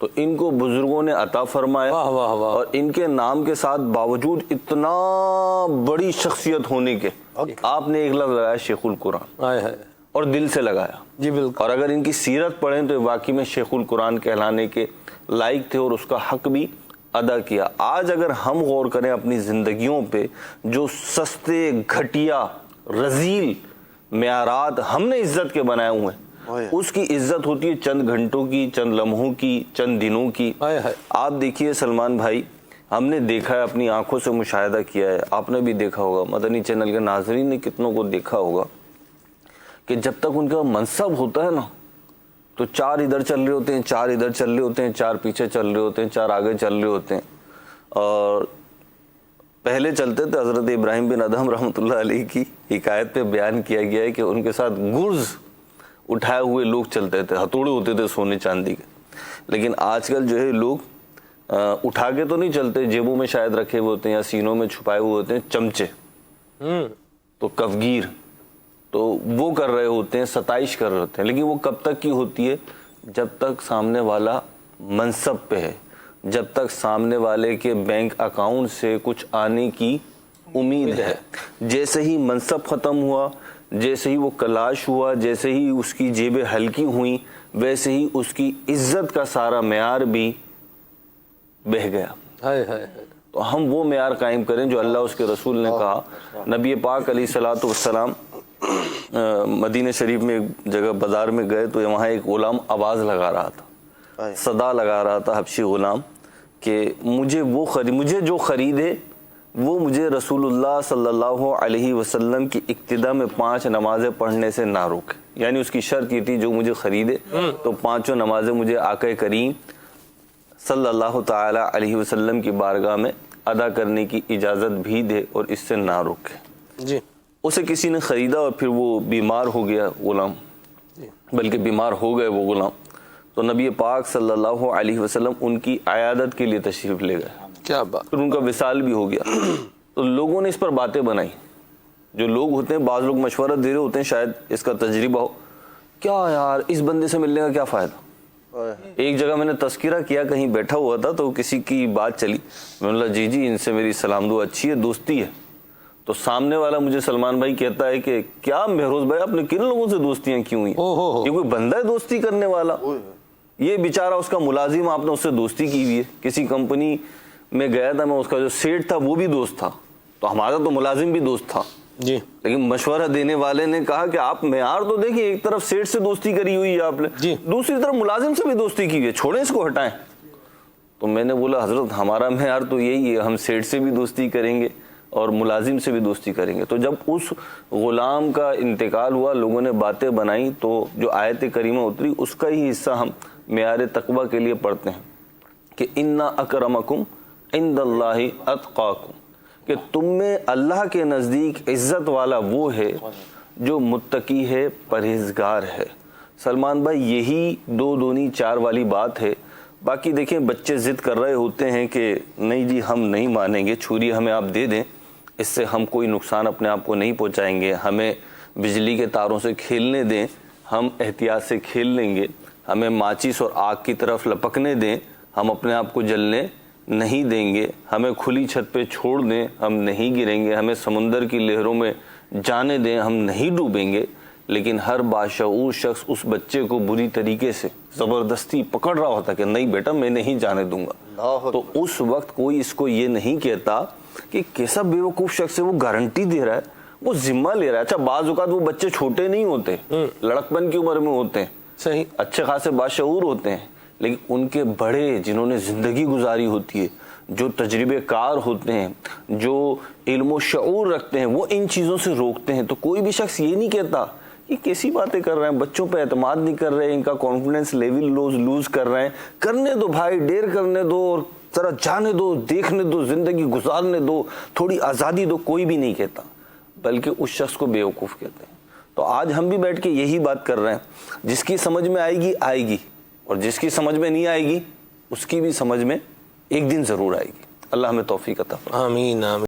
تو ان کو بزرگوں نے عطا فرمایا، واہ واہ واہ۔ اور ان کے نام کے ساتھ باوجود اتنا بڑی شخصیت ہونے کے آپ نے ایک لفظ لگایا شیخ القرآن، ہائے ہائے، اور دل سے لگایا۔ جی بالکل۔ اور اگر ان کی سیرت پڑھیں تو واقعی میں شیخ القرآن کہلانے کے لائق تھے اور اس کا حق بھی ادا کیا۔ آج اگر ہم غور کریں اپنی زندگیوں پہ، جو سستے، گھٹیا، رذیل معیارات ہم نے عزت کے بنائے ہوئے ہیں، اس کی عزت ہوتی ہے چند گھنٹوں کی، چند لمحوں کی، چند دنوں کی۔ ہائے ہائے۔ آپ دیکھیے سلمان بھائی، ہم نے دیکھا ہے، اپنی آنکھوں سے مشاہدہ کیا ہے، آپ نے بھی دیکھا ہوگا، مدنی چینل کے ناظرین نے کتنوں کو دیکھا ہوگا کہ جب تک ان کا منصب ہوتا ہے نا تو چار ادھر چل رہے ہوتے ہیں، چار ادھر چل رہے ہوتے ہیں، چار پیچھے چل رہے ہوتے ہیں، چار آگے چل رہے ہوتے ہیں۔ اور پہلے چلتے تھے، حضرت ابراہیم بن ادہم رحمۃ اللہ علیہ کی حکایت پہ بیان کیا گیا ہے کہ ان کے ساتھ گرز اٹھائے ہوئے لوگ چلتے تھے، ہتھوڑے ہوتے تھے سونے چاندی کے۔ لیکن آج کل جو ہے لوگ اٹھا کے تو نہیں چلتے، جیبوں میں شاید رکھے ہوئے ہوتے ہیں یا سینوں میں چھپائے ہوئے ہوتے ہیں چمچے، تو کفگیر، تو وہ کر رہے ہوتے ہیں، ستائش کر رہے ہوتے ہیں۔ لیکن وہ کب تک کی ہوتی ہے؟ جب تک سامنے والا منصب پہ ہے، جب تک سامنے والے کے بینک اکاؤنٹ سے کچھ آنے کی امید ہے۔ جیسے ہی منصب ختم ہوا، جیسے ہی وہ کلاش ہوا، جیسے ہی اس کی جیبیں ہلکی ہوئیں، ویسے ہی اس کی عزت کا سارا معیار بھی بہہ گیا۔ ہائے ہائے۔ تو ہم وہ معیار قائم کریں جو اللہ اس کے رسول نے کہا۔ نبی پاک علیہ الصلوۃ والسلام مدینہ شریف میں ایک جگہ بازار میں گئے تو وہاں ایک غلام آواز لگا رہا تھا، صدا لگا رہا تھا، حبشی غلام، کہ مجھے جو خریدے وہ مجھے رسول اللہ صلی اللہ علیہ وسلم کی اقتداء میں 5 نمازیں پڑھنے سے نہ روکے۔ یعنی اس کی شرط یہ تھی جو مجھے خریدے تو 5 نمازیں مجھے آقا کریم صلی اللہ تعالی علیہ وسلم کی بارگاہ میں ادا کرنے کی اجازت بھی دے اور اس سے نہ روکے۔ جی۔ اسے کسی نے خریدا اور پھر وہ بیمار ہو گیا غلام، بلکہ بیمار ہو گئے وہ غلام، تو نبی پاک صلی اللہ علیہ وسلم ان کی عیادت کے لیے تشریف لے گئے۔ کیا بات۔ پھر ان کا وصال بھی ہو گیا۔ تو لوگوں نے اس پر باتیں بنائی، جو لوگ ہوتے ہیں، بعض لوگ مشورہ دے رہے ہوتے ہیں، شاید اس کا تجربہ ہو، کیا یار اس بندے سے ملنے کا کیا فائدہ۔ ایک جگہ میں نے تذکرہ کیا، کہیں بیٹھا ہوا تھا تو کسی کی بات چلی، میں نے بولا جی ان سے میری سلام دعا اچھی ہے، دوستی ہے۔ تو سامنے والا مجھے سلمان بھائی کہتا ہے کہ کیا مہروز بھائی آپ نے کن لوگوں سے دوستیاں کی ہوئی ہیں؟ یہ کوئی بندہ ہے دوستی کرنے والا؟ یہ بیچارہ اس کا ملازم، آپ نے اس سے دوستی کی ہوئی ہے۔ کسی کمپنی میں گیا تھا میں، اس کا جو سیٹ تھا وہ بھی دوست تھا، تو ہمارا تو ملازم بھی دوست تھا۔ جی۔ لیکن مشورہ دینے والے نے کہا کہ آپ معیار تو دیکھیں، ایک طرف سیٹ سے دوستی کری ہوئی ہے آپ نے، دوسری طرف ملازم سے بھی دوستی کی ہوئی ہے، چھوڑیں اس کو، ہٹائیں۔ تو میں نے بولا حضرت ہمارا معیار تو یہی ہے، ہم سیٹ سے بھی دوستی کریں گے اور ملازم سے بھی دوستی کریں گے۔ تو جب اس غلام کا انتقال ہوا، لوگوں نے باتیں بنائیں، تو جو آیت کریمہ اتری اس کا ہی حصہ ہم معیار تقویٰ کے لیے پڑھتے ہیں کہ اِنَّا أَكْرَمَكُمْ عِنْدَ اللَّهِ أَتْقَاكُمْ، کہ تم میں اللہ کے نزدیک عزت والا وہ ہے جو متقی ہے، پرہیزگار ہے۔ سلمان بھائی یہی 2 دونی 4 والی بات ہے۔ باقی دیکھیں بچے ضد کر رہے ہوتے ہیں کہ نہیں جی ہم نہیں مانیں گے، چھری ہمیں آپ دے دیں، اس سے ہم کوئی نقصان اپنے آپ کو نہیں پہنچائیں گے، ہمیں بجلی کے تاروں سے کھیلنے دیں، ہم احتیاط سے کھیل لیں گے، ہمیں ماچس اور آگ کی طرف لپکنے دیں، ہم اپنے آپ کو جلنے نہیں دیں گے، ہمیں کھلی چھت پہ چھوڑ دیں، ہم نہیں گریں گے، ہمیں سمندر کی لہروں میں جانے دیں، ہم نہیں ڈوبیں گے۔ لیکن ہر باشعور شخص اس بچے کو بری طریقے سے زبردستی پکڑ رہا ہوتا کہ نہیں بیٹا میں نہیں جانے دوں گا۔ تو اس وقت کوئی اس کو یہ نہیں کہتا کہ کیسا بیوقوف شخص ہے، وہ گارنٹی دے رہا ہے، وہ ذمہ لے رہا ہے۔ اچھا بعض اوقات وہ بچے چھوٹے نہیں ہوتے، لڑکپن کی عمر میں ہوتے ہیں، صحیح، اچھے خاصے باشعور ہوتے ہیں، لیکن ان کے بڑے جنہوں نے زندگی گزاری ہوتی ہے، جو تجربے کار ہوتے ہیں، جو علم و شعور رکھتے ہیں، وہ ان چیزوں سے روکتے ہیں۔ تو کوئی بھی شخص یہ نہیں کہتا یہ کیسی باتیں کر رہے ہیں، بچوں پہ اعتماد نہیں کر رہے، ان کا کانفیڈنس لیول لوز کر رہے ہیں، کرنے دو بھائی، ڈیر کرنے دو، اور ذرا جانے دو، دیکھنے دو، زندگی گزارنے دو، تھوڑی آزادی دو۔ کوئی بھی نہیں کہتا، بلکہ اس شخص کو بیوقوف کہتے ہیں۔ تو آج ہم بھی بیٹھ کے یہی بات کر رہے ہیں، جس کی سمجھ میں آئے گی اور جس کی سمجھ میں نہیں آئے گی اس کی بھی سمجھ میں ایک دن ضرور آئے گی۔ اللہ ہمیں توفیق عطا فرمائے۔ آمین آمین۔